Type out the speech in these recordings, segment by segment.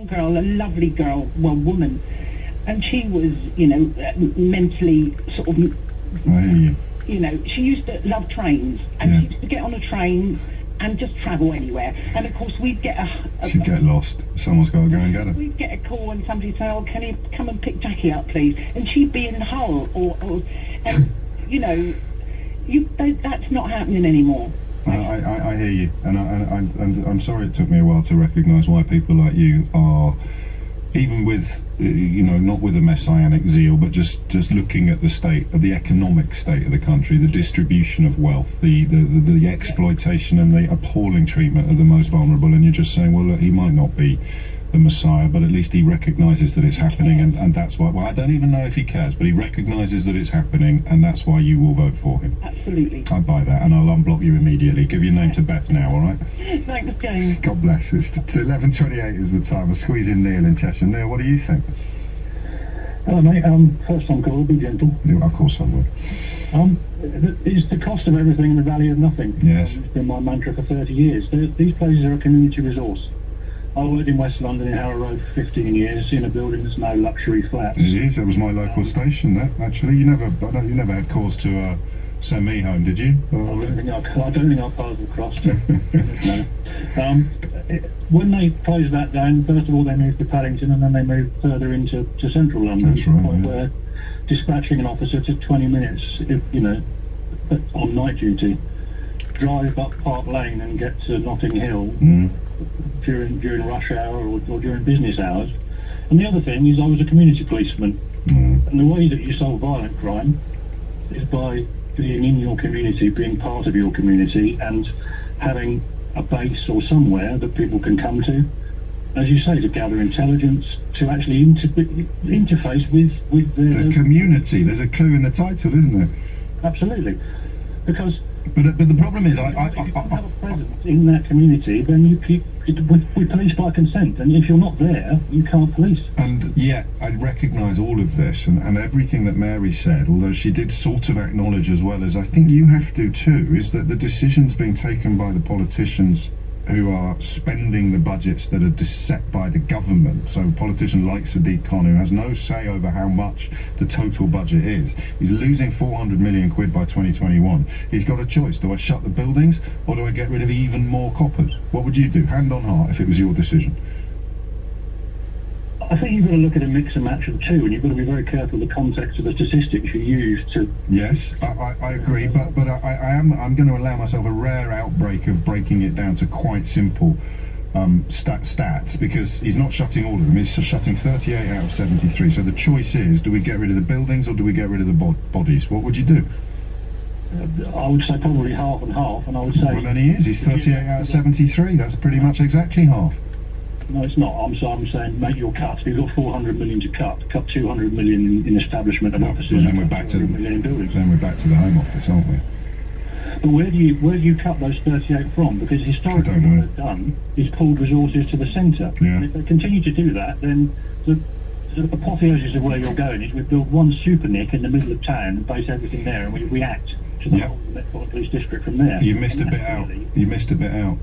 Girl, a lovely girl, well, woman, and she was, mentally sort of, she used to love trains, and she used to get on a train and just travel anywhere. And of course, we'd get she'd get lost. Someone's got to go and get her. We'd get a call and somebody say, "Oh, can you come and pick Jackie up, please?" And she'd be in Hull, and that's not happening anymore. I hear you, and I'm sorry it took me a while to recognise why people like you are, even with, not with a messianic zeal, but just looking at the state of the economic state of the country, the distribution of wealth, the exploitation and the appalling treatment of the most vulnerable, and you're just saying, well, look, he might not be the Messiah, but at least he recognises that it's happening, and that's why. Well, I don't even know if he cares, but he recognises that it's happening, and that's why you will vote for him. Absolutely. I buy that, and I'll unblock you immediately. Give your name to Beth now, all right? Thanks, James. God bless. It's 11:28 is the time. I'll squeeze in Neil in Cheshire. Neil, what do you think? Hello, mate. First time call, be gentle. Yeah, of course I would. It's the cost of everything and the value of nothing. Yes. It's been my mantra for 30 years. These places are a community resource. I worked in West London in Harrow Road for 15 years in a building that's no luxury flat. It is. That was my local station. That actually, you never had cause to send me home, did you? I don't think our paths were crossed. No. When they closed that down, first of all they moved to Paddington, and then they moved further into central London. That's right. Where dispatching an officer took 20 minutes, on night duty, drive up Park Lane and get to Notting Hill. During rush hour or during business hours. And the other thing is I was a community policeman, and the way that you solve violent crime is by being in your community, being part of your community, and having a base or somewhere that people can come to, as you say, to gather intelligence, to actually interface with the community. There's a clue in the title, isn't there? Absolutely, because but the problem is, I have a presence in that community, then we police by consent, and if you're not there, you can't police. And yet, I recognise all of this, and everything that Mary said, although she did sort of acknowledge, as well as I think you have to too, is that the decisions being taken by the politicians who are spending the budgets that are set by the government. So a politician like Sadiq Khan, who has no say over how much the total budget is, he's losing 400 million quid by 2021. He's got a choice. Do I shut the buildings, or do I get rid of even more coppers? What would you do, hand on heart, if it was your decision? I think you've got to look at a mix and match of the two, and you've got to be very careful of the context of the statistics you use to... Yes, I agree, but I'm going to allow myself a rare outbreak of breaking it down to quite simple stats, because he's not shutting all of them, he's shutting 38 out of 73. So the choice is, do we get rid of the buildings or do we get rid of the bodies? What would you do? I would say probably half and half, and I would say... Well, then he's 38 out of 73, that's pretty much exactly half. No, it's not. I'm saying make your cut. You've got 400 million to cut 200 million in establishment and offices. Well, then we're back to the Home Office, aren't we? But where do you cut those 38 from? Because historically what they've done is pulled resources to the centre. Yeah. And if they continue to do that, then the apotheosis of where you're going is we build one super nick in the middle of town and base everything there, and we react to the whole Metropolitan Police District from there. You missed a bit out.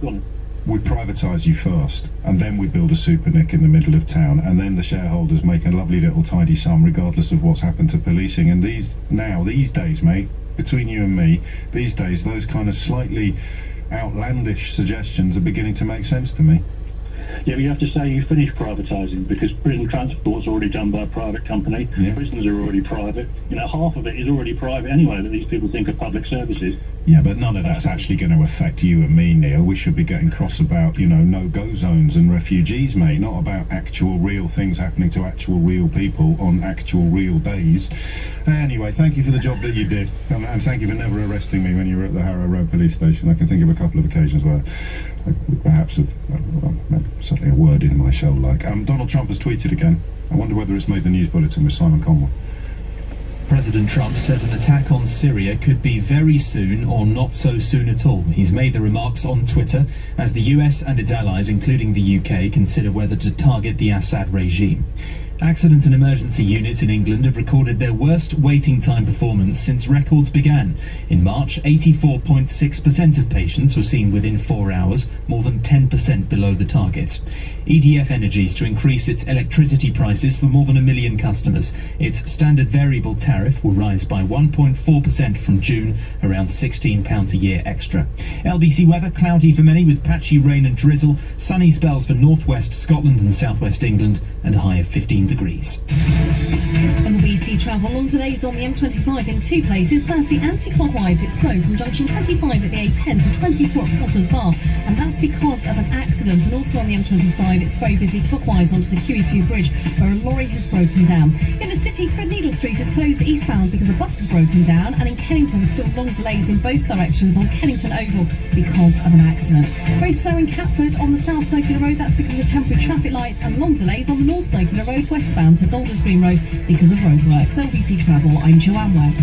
Go on. We privatise you first, and then we build a super nick in the middle of town, and then the shareholders make a lovely little tidy sum regardless of what's happened to policing. And these days, mate, between you and me, these days those kind of slightly outlandish suggestions are beginning to make sense to me. Yeah, but you have to say you finished privatising, because prison transport's already done by a private company. Yeah. Prisons are already private. Half of it is already private anyway, that these people think are public services. Yeah, but none of that's actually going to affect you and me, Neil. We should be getting cross about, no-go zones and refugees, mate, not about actual real things happening to actual real people on actual real days. Anyway, thank you for the job that you did, and thank you for never arresting me when you were at the Harrow Road police station. I can think of a couple of occasions where I perhaps have suddenly a word in my shell like. Donald Trump has tweeted again. I wonder whether it's made the news bulletin with Simon Conway. President Trump says an attack on Syria could be very soon or not so soon at all. He's made the remarks on Twitter as the US and its allies, including the UK, consider whether to target the Assad regime. Accident and emergency units in England have recorded their worst waiting time performance since records began. In March, 84.6% of patients were seen within 4 hours, more than 10% below the target. EDF Energy's to increase its electricity prices for more than 1 million customers. Its standard variable tariff will rise by 1.4% from June, around £16 a year extra. LBC weather, cloudy for many with patchy rain and drizzle, sunny spells for northwest Scotland and southwest England, and a high of 15 degrees. MBytes travel, long delays on the M25 in 2 places. Firstly, anti-clockwise, it's slow from junction 25 at the A10 to 24 at Potter's Bar, and that's because of an accident. And also on the M25, it's very busy clockwise onto the QE2 bridge, where a lorry has broken down. In the city, Threadneedle Street is closed eastbound because a bus has broken down, and in Kennington, still long delays in both directions on Kennington Oval because of an accident. Very slow in Catford on the South Circular Road, that's because of the temporary traffic lights, and long delays on the North Circular Road westbound to Golders Green Road because of roadworks. LBC Travel, I'm Joanne Webb.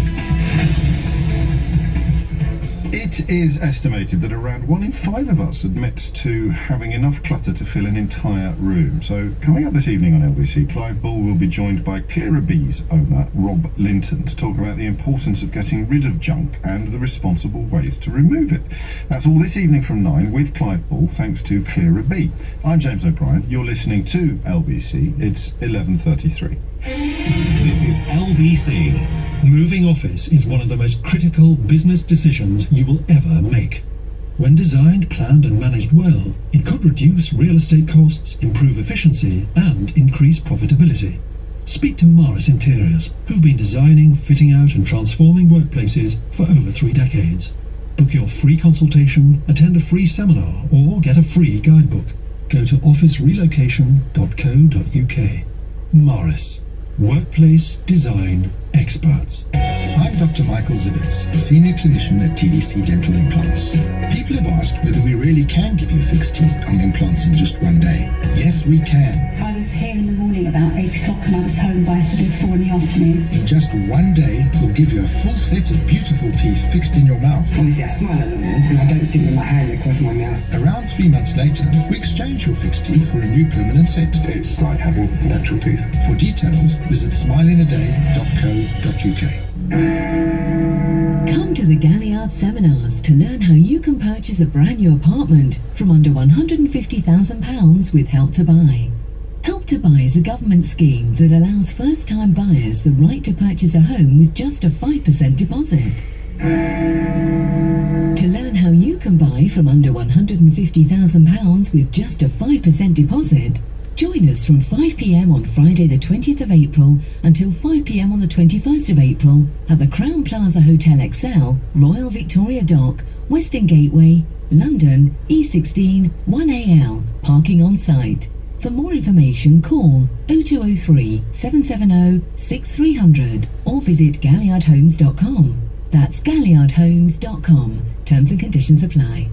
It is estimated that around 1 in 5 of us admits to having enough clutter to fill an entire room. So coming up this evening on LBC, Clive Bull will be joined by Clearer Bees owner Rob Linton to talk about the importance of getting rid of junk and the responsible ways to remove it. That's all this evening from 9 with Clive Bull, thanks to Clearer Bee. I'm James O'Brien. You're listening to LBC. It's 11:33. This is LBC. Moving office is one of the most critical business decisions you will ever make. When designed, planned and managed well, it could reduce real estate costs, improve efficiency and increase profitability. Speak to Morris Interiors, who've been designing, fitting out and transforming workplaces for over 3 decades. Book your free consultation, attend a free seminar or get a free guidebook. Go to officerelocation.co.uk. Morris. Workplace Design Experts. I'm Dr. Michael Zivitz, Senior Clinician at TDC Dental Implants. People have asked whether we really can give you fixed teeth on implants in just 1 day. Yes, we can. I was here in the morning about 8 o'clock and I was home by sort of 4 in the afternoon. In just 1 day, we'll give you a full set of beautiful teeth fixed in your mouth. Obviously, I smile at them all, and I don't think with my hand across my mouth. Around 3 months later, we exchange your fixed teeth for a new permanent set. It's like having natural teeth. For details, visit smileingaday.co.uk. Come to the Galliard seminars to learn how you can purchase a brand new apartment from under £150,000 with Help to Buy. Help to Buy is a government scheme that allows first-time buyers the right to purchase a home with just a 5% deposit. To learn how you can buy from under £150,000 with just a 5% deposit, join us from 5 p.m. on Friday the 20th of April until 5 p.m. on the 21st of April at the Crown Plaza Hotel XL, Royal Victoria Dock, Western Gateway, London, E16 1AL, parking on site. For more information, call 0203 770 6300 or visit galliardhomes.com. That's galliardhomes.com. Terms and conditions apply.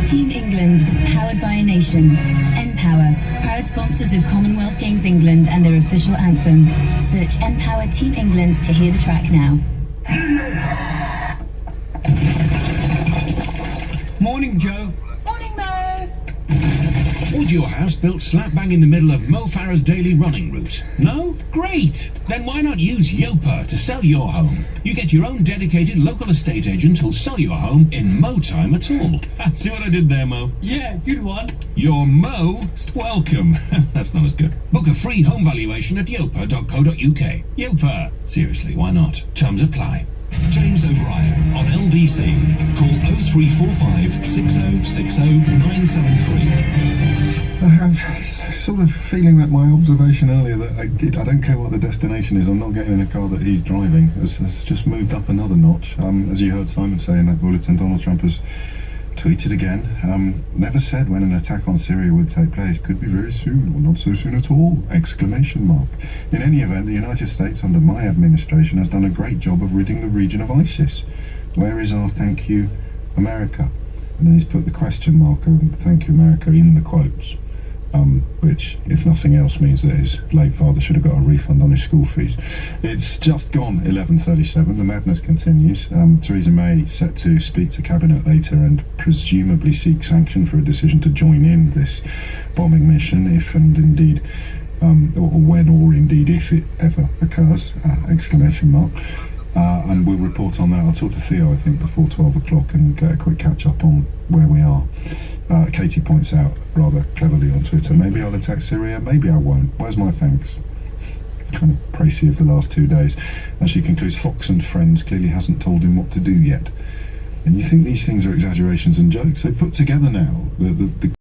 Team England, powered by a nation. Empower, proud sponsors of Commonwealth Games England and their official anthem. Search Empower Team England to hear the track now. Morning, Joe. Morning, Mo. Was your house built slap bang in the middle of Mo Farah's daily running route? No? Great! Then why not use Yopa to sell your home? You get your own dedicated local estate agent who'll sell your home in no time at all. See what I did there, Mo? Yeah, good one. You're most welcome. That's not as good. Book a free home valuation at yopa.co.uk. Yopa. Seriously, why not? Terms apply. James O'Brien on LBC. Call 0345 6060 973. I'm sort of feeling that my observation earlier that I don't care what the destination is, I'm not getting in a car that he's driving, has just moved up another notch. As you heard Simon say in that bulletin, Donald Trump has tweeted again, never said when an attack on Syria would take place, could be very soon or not so soon at all, exclamation mark. In any event, the United States under my administration has done a great job of ridding the region of ISIS. Where is our thank you, America? And then he's put the question mark and thank you America in the quotes, which, if nothing else, means that his late father should have got a refund on his school fees. It's just gone 11:37. The madness continues. Theresa May set to speak to Cabinet later and presumably seek sanction for a decision to join in this bombing mission, if and indeed, or when or indeed if it ever occurs, exclamation mark. And we'll report on that. I'll talk to Theo, I think, before 12 o'clock and get a quick catch-up on where we are. Katie points out rather cleverly on Twitter, maybe I'll attack Syria, maybe I won't. Where's my thanks? Kind of précis of the last 2 days. And she concludes, Fox and Friends clearly hasn't told him what to do yet. And you think these things are exaggerations and jokes? They put together now the